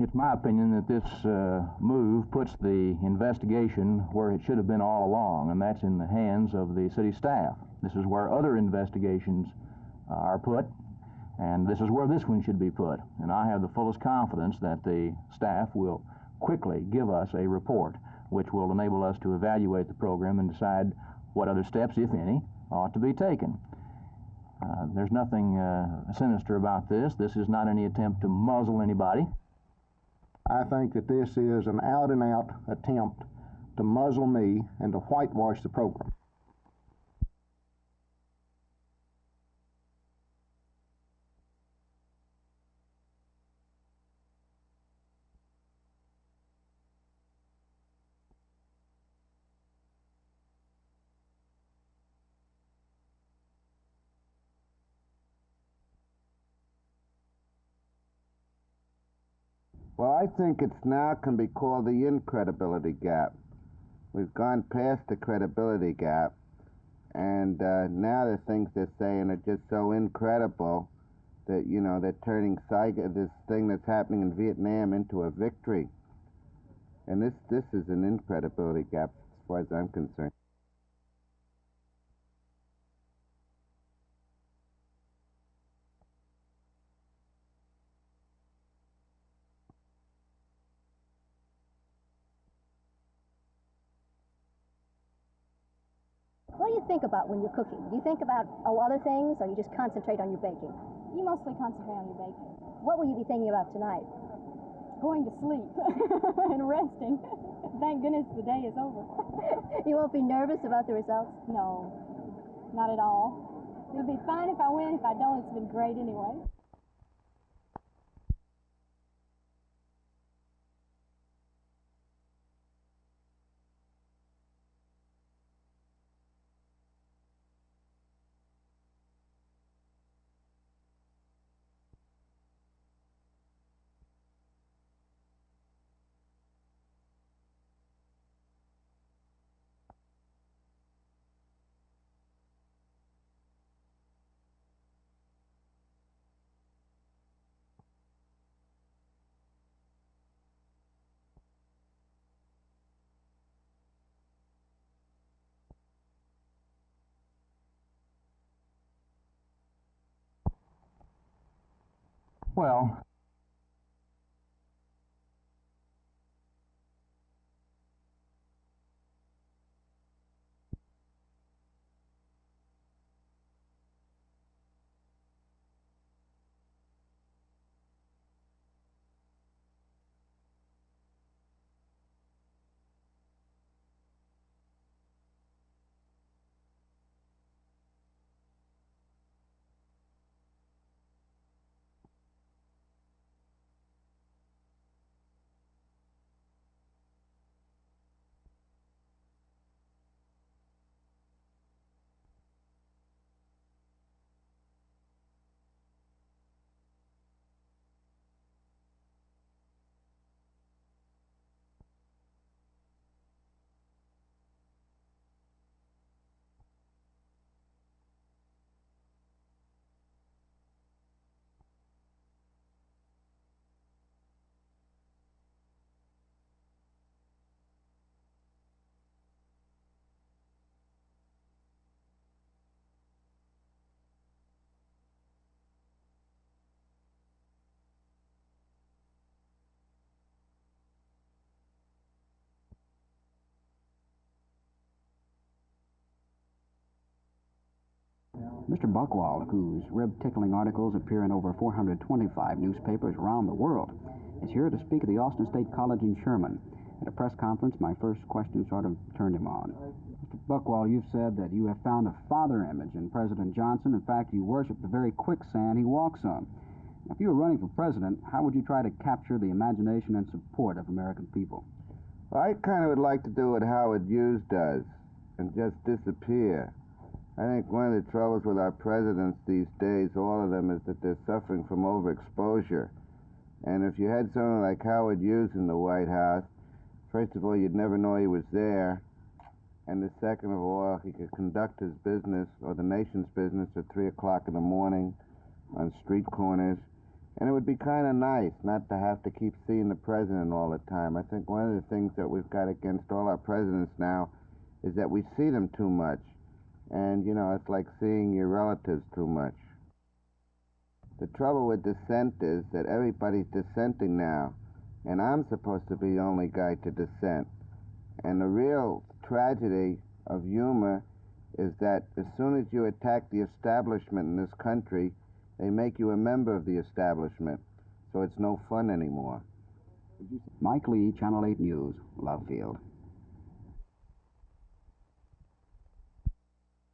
It's my opinion that this move puts the investigation where it should have been all along, and that's in the hands of the city staff. This is where other investigations are put, and this is where this one should be put. And I have the fullest confidence that the staff will quickly give us a report which will enable us to evaluate the program and decide what other steps, if any, ought to be taken. There's nothing sinister about this. This is not any attempt to muzzle anybody. I think that this is an out-and-out attempt to muzzle me and to whitewash the program. Well, I think it's now can be called the incredibility gap. We've gone past the credibility gap, and now the things they're saying are just so incredible that, you know, they're turning this thing that's happening in Vietnam into a victory. And this is an incredibility gap as far as I'm concerned. What do you think about when you're cooking? Do you think about other things, or you just concentrate on your baking? You mostly concentrate on your baking. What will you be thinking about tonight? Going to sleep and resting. Thank goodness the day is over. You won't be nervous about the results? No, not at all. It'll be fine if I win. If I don't, it's been great anyway. Well, Mr. Buchwald, whose rib-tickling articles appear in over 425 newspapers around the world, is here to speak at the Austin State College in Sherman. At a press conference, my first question sort of turned him on. Mr. Buchwald, you've said that you have found a father image in President Johnson. In fact, you worship the very quicksand he walks on. Now, if you were running for president, how would you try to capture the imagination and support of American people? Well, I kind of would like to do what Howard Hughes does and just disappear. I think one of the troubles with our presidents these days, all of them, is that they're suffering from overexposure. And if you had someone like Howard Hughes in the White House, first of all, you'd never know he was there. And the second of all, he could conduct his business or the nation's business at 3 o'clock in the morning on street corners. And it would be kind of nice not to have to keep seeing the president all the time. I think one of the things that we've got against all our presidents now is that we see them too much. And, you know, it's like seeing your relatives too much. The trouble with dissent is that everybody's dissenting now, and I'm supposed to be the only guy to dissent. And the real tragedy of humor is that as soon as you attack the establishment in this country, they make you a member of the establishment, so it's no fun anymore. Mike Lee, Channel 8 News, Lovefield.